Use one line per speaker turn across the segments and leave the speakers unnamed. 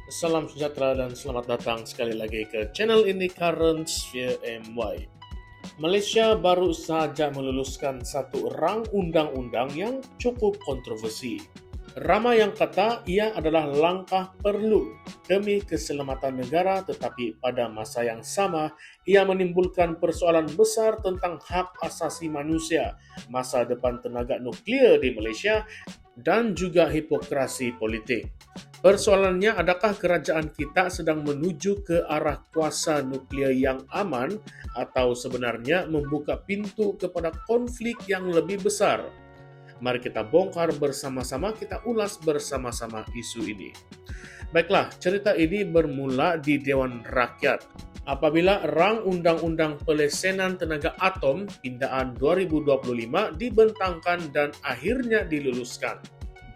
Salam sejahtera dan selamat datang sekali lagi ke channel ini Currents via MY. Malaysia baru saja meluluskan satu rang undang-undang yang cukup kontroversi. Ramai yang kata ia adalah langkah perlu demi keselamatan negara, tetapi pada masa yang sama ia menimbulkan persoalan besar tentang hak asasi manusia, masa depan tenaga nuklear di Malaysia dan juga hipokrasi politik. Persoalannya, adakah kerajaan kita sedang menuju ke arah kuasa nuklear yang aman atau sebenarnya membuka pintu kepada konflik yang lebih besar? Mari kita bongkar bersama-sama, kita ulas bersama-sama isu ini. Baiklah, cerita ini bermula di Dewan Rakyat. Apabila Rang Undang-Undang Pelesenan Tenaga Atom Pindaan 2025 dibentangkan dan akhirnya diluluskan.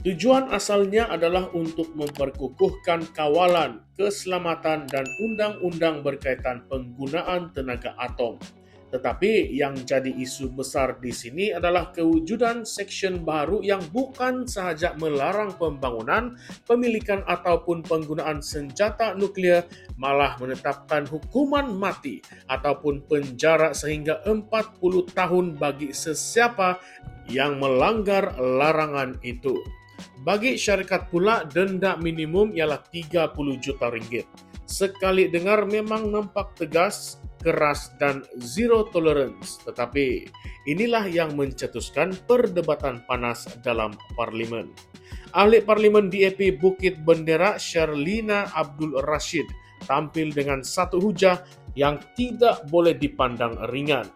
Tujuan asalnya adalah untuk memperkukuhkan kawalan, keselamatan, dan undang-undang berkaitan penggunaan tenaga atom. Tetapi yang jadi isu besar di sini adalah kewujudan seksyen baru yang bukan sahaja melarang pembangunan, pemilikan ataupun penggunaan senjata nuklear, malah menetapkan hukuman mati ataupun penjara sehingga 40 tahun bagi sesiapa yang melanggar larangan itu. Bagi syarikat pula, denda minimum ialah 30 juta ringgit. Sekali dengar memang nampak tegas, keras dan zero tolerance, tetapi inilah yang mencetuskan perdebatan panas dalam parlimen. Ahli Parlimen DAP Bukit Bendera Sherlina Abdul Rashid tampil dengan satu hujah yang tidak boleh dipandang ringan.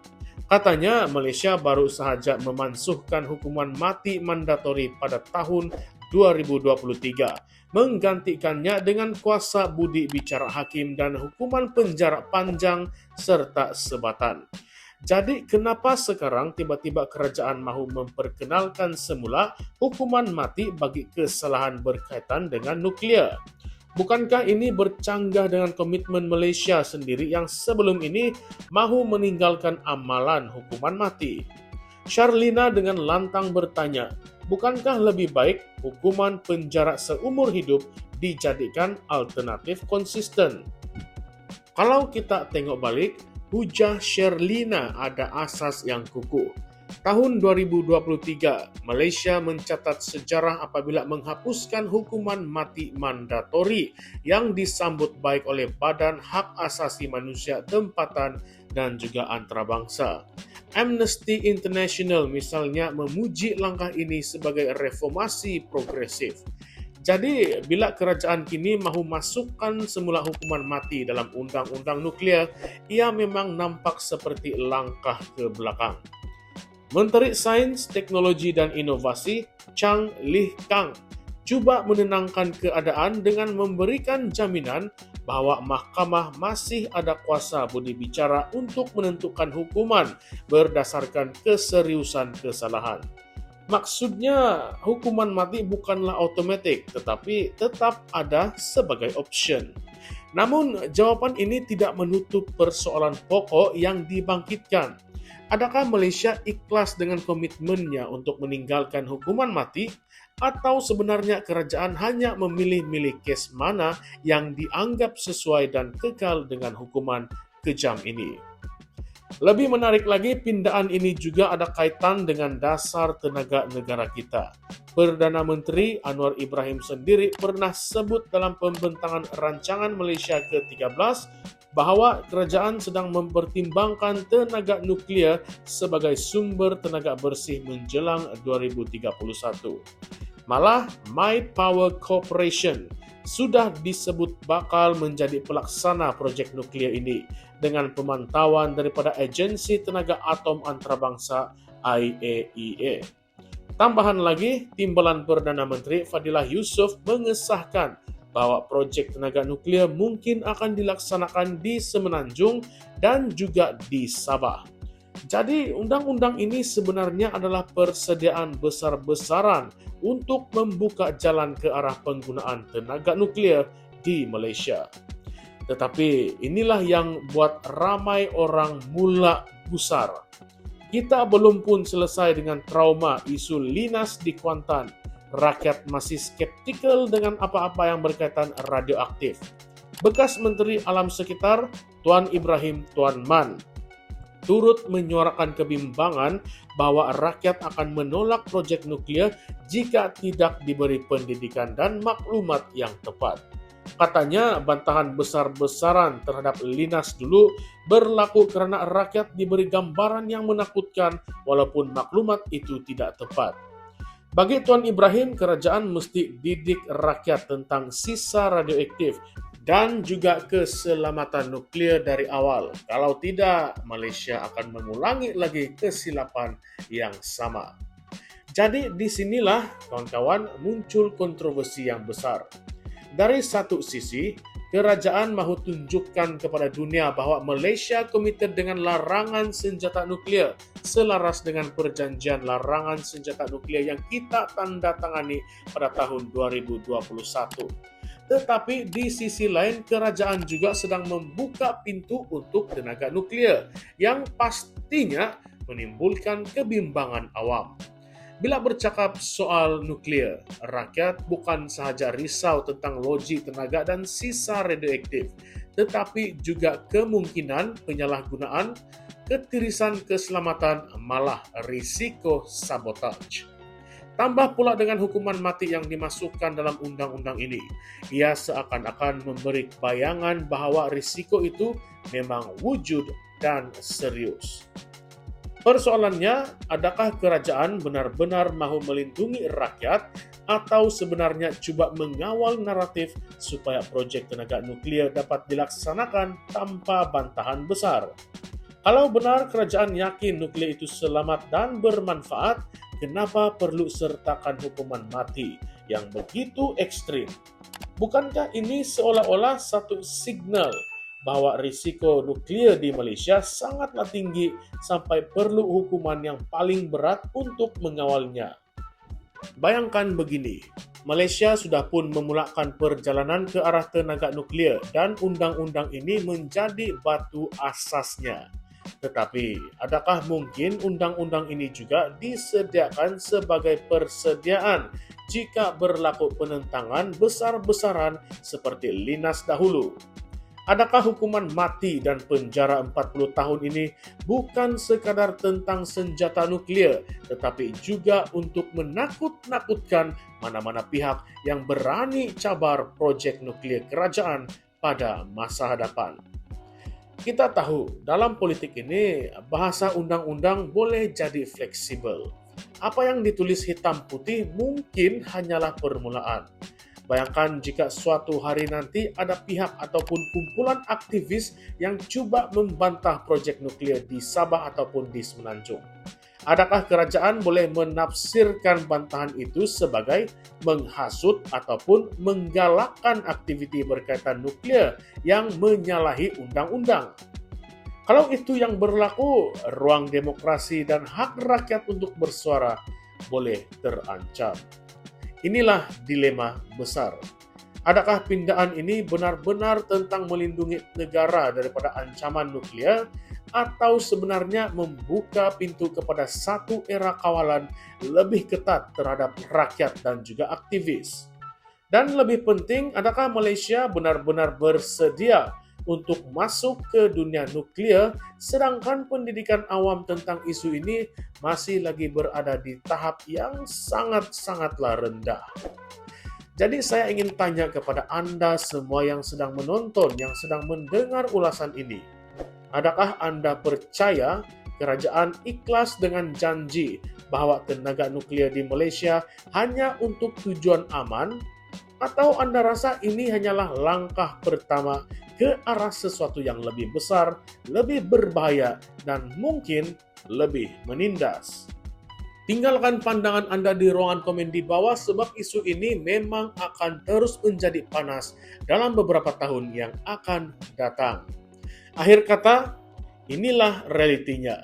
Katanya Malaysia baru sahaja memansuhkan hukuman mati mandatori pada tahun 2023, menggantikannya dengan kuasa budi bicara hakim dan hukuman penjara panjang serta sebatan. Jadi kenapa sekarang tiba-tiba kerajaan mahu memperkenalkan semula hukuman mati bagi kesalahan berkaitan dengan nuklear? Bukankah ini bercanggah dengan komitmen Malaysia sendiri yang sebelum ini mahu meninggalkan amalan hukuman mati? Sherlina dengan lantang bertanya, bukankah lebih baik hukuman penjara seumur hidup dijadikan alternatif konsisten? Kalau kita tengok balik, hujah Sherlina ada asas yang kukuh. Tahun 2023, Malaysia mencatat sejarah apabila menghapuskan hukuman mati mandatori yang disambut baik oleh Badan Hak Asasi Manusia Tempatan dan juga antarabangsa. Amnesty International misalnya memuji langkah ini sebagai reformasi progresif. Jadi, bila kerajaan kini mahu masukkan semula hukuman mati dalam undang-undang nuklear, ia memang nampak seperti langkah ke belakang. Menteri Sains, Teknologi dan Inovasi Chang Lih Kang cuba menenangkan keadaan dengan memberikan jaminan bahawa mahkamah masih ada kuasa budi bicara untuk menentukan hukuman berdasarkan keseriusan kesalahan. Maksudnya, hukuman mati bukanlah automatik, tetapi tetap ada sebagai option. Namun, jawapan ini tidak menutup persoalan pokok yang dibangkitkan. Adakah Malaysia ikhlas dengan komitmennya untuk meninggalkan hukuman mati, atau sebenarnya kerajaan hanya memilih-milih kes mana yang dianggap sesuai dan kekal dengan hukuman kejam ini? Lebih menarik lagi, pindaan ini juga ada kaitan dengan dasar tenaga negara kita. Perdana Menteri Anwar Ibrahim sendiri pernah sebut dalam pembentangan rancangan Malaysia ke-13 bahawa kerajaan sedang mempertimbangkan tenaga nuklear sebagai sumber tenaga bersih menjelang 2031. Malah, My Power Corporation sudah disebut bakal menjadi pelaksana projek nuklear ini dengan pemantauan daripada Agensi Tenaga Atom Antarabangsa IAEA. Tambahan lagi, Timbalan Perdana Menteri Fadilah Yusof mengesahkan bahawa projek tenaga nuklear mungkin akan dilaksanakan di Semenanjung dan juga di Sabah. Jadi, undang-undang ini sebenarnya adalah persediaan besar-besaran untuk membuka jalan ke arah penggunaan tenaga nuklear di Malaysia. Tetapi inilah yang buat ramai orang mula gusar. Kita belum pun selesai dengan trauma isu Linas di Kuantan. rakyat masih skeptikal dengan apa-apa yang berkaitan radioaktif. Bekas Menteri Alam Sekitar Tuan Ibrahim Tuan Man turut menyuarakan kebimbangan bahwa rakyat akan menolak proyek nuklir jika tidak diberi pendidikan dan maklumat yang tepat. Katanya bantahan besar-besaran terhadap Linas dulu berlaku karena rakyat diberi gambaran yang menakutkan walaupun maklumat itu tidak tepat. Bagi Tuan Ibrahim, kerajaan mesti didik rakyat tentang sisa radioaktif dan juga keselamatan nuklir dari awal. Kalau tidak, Malaysia akan mengulangi lagi kesilapan yang sama. Jadi disinilah kawan-kawan muncul kontroversi yang besar. Dari satu sisi, kerajaan mahu tunjukkan kepada dunia bahwa Malaysia komited dengan larangan senjata nuklir, selaras dengan perjanjian larangan senjata nuklir yang kita tanda tangani pada tahun 2021. Tetapi di sisi lain, kerajaan juga sedang membuka pintu untuk tenaga nuklir yang pastinya menimbulkan kebimbangan awam. Bila bercakap soal nuklir, rakyat bukan sahaja risau tentang loji tenaga dan sisa radioaktif, tetapi juga kemungkinan penyalahgunaan, ketirisan keselamatan, malah risiko sabotage. Tambah pula dengan hukuman mati yang dimasukkan dalam undang-undang ini. Ia seakan-akan memberi bayangan bahwa risiko itu memang wujud dan serius. Persoalannya, adakah kerajaan benar-benar mahu melindungi rakyat atau sebenarnya cuba mengawal naratif supaya proyek tenaga nuklir dapat dilaksanakan tanpa bantahan besar? Kalau benar kerajaan yakin nuklir itu selamat dan bermanfaat, kenapa perlu sertakan hukuman mati yang begitu ekstrim? Bukankah ini seolah-olah satu signal bahwa risiko nuklir di Malaysia sangatlah tinggi sampai perlu hukuman yang paling berat untuk mengawalnya? Bayangkan begini, Malaysia sudah pun memulakan perjalanan ke arah tenaga nuklir dan undang-undang ini menjadi batu asasnya. Tetapi, adakah mungkin undang-undang ini juga disediakan sebagai persediaan jika berlaku penentangan besar-besaran seperti Linas dahulu? Adakah hukuman mati dan penjara 40 tahun ini bukan sekadar tentang senjata nuklir, tetapi juga untuk menakut-nakutkan mana-mana pihak yang berani cabar proyek nuklir kerajaan pada masa hadapan? Kita tahu, dalam politik ini, bahasa undang-undang boleh jadi fleksibel. Apa yang ditulis hitam putih mungkin hanyalah permulaan. Bayangkan jika suatu hari nanti ada pihak ataupun kumpulan aktivis yang coba membantah proyek nuklir di Sabah ataupun di Semenanjung. Adakah kerajaan boleh menafsirkan bantahan itu sebagai menghasut ataupun menggalakkan aktiviti berkaitan nuklir yang menyalahi undang-undang? Kalau itu yang berlaku, ruang demokrasi dan hak rakyat untuk bersuara boleh terancam. Inilah dilema besar. Adakah pindaan ini benar-benar tentang melindungi negara daripada ancaman nuklir, atau sebenarnya membuka pintu kepada satu era kawalan lebih ketat terhadap rakyat dan juga aktivis? Dan lebih penting, adakah Malaysia benar-benar bersedia untuk masuk ke dunia nuklir, sedangkan pendidikan awam tentang isu ini masih lagi berada di tahap yang sangat-sangatlah rendah? Jadi saya ingin tanya kepada Anda semua yang sedang menonton, yang sedang mendengar ulasan ini. Adakah Anda percaya kerajaan ikhlas dengan janji bahwa tenaga nuklir di Malaysia hanya untuk tujuan aman? Atau Anda rasa ini hanyalah langkah pertama ke arah sesuatu yang lebih besar, lebih berbahaya, dan mungkin lebih menindas? Tinggalkan pandangan Anda di ruangan komen di bawah sebab isu ini memang akan terus menjadi panas dalam beberapa tahun yang akan datang. Akhir kata, inilah realitinya.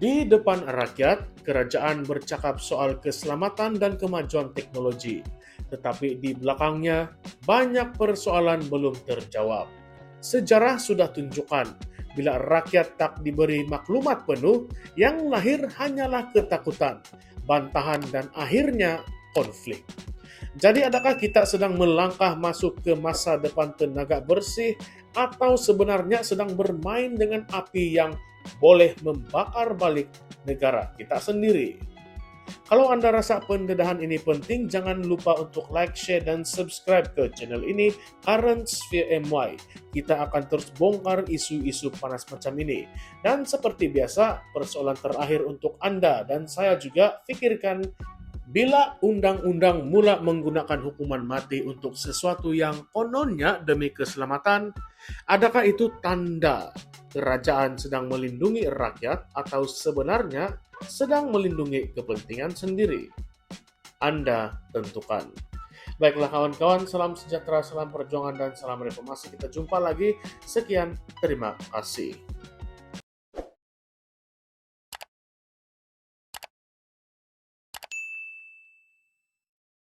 Di depan rakyat, kerajaan bercakap soal keselamatan dan kemajuan teknologi. Tetapi di belakangnya, banyak persoalan belum terjawab. Sejarah sudah tunjukkan, bila rakyat tak diberi maklumat penuh, yang lahir hanyalah ketakutan, bantahan dan akhirnya konflik. Jadi adakah kita sedang melangkah masuk ke masa depan tenaga bersih atau sebenarnya sedang bermain dengan api yang boleh membakar balik negara kita sendiri? Kalau Anda rasa pendedahan ini penting, jangan lupa untuk like, share, dan subscribe ke channel ini, Currents via MY. Kita akan terus bongkar isu-isu panas macam ini. Dan seperti biasa, persoalan terakhir untuk Anda dan saya juga pikirkan, bila undang-undang mula menggunakan hukuman mati untuk sesuatu yang kononnya demi keselamatan, adakah itu tanda kerajaan sedang melindungi rakyat atau sebenarnya sedang melindungi kepentingan sendiri? Anda tentukan. Baiklah kawan-kawan, salam sejahtera, salam perjuangan, dan salam reformasi. Kita jumpa lagi. Sekian, terima kasih.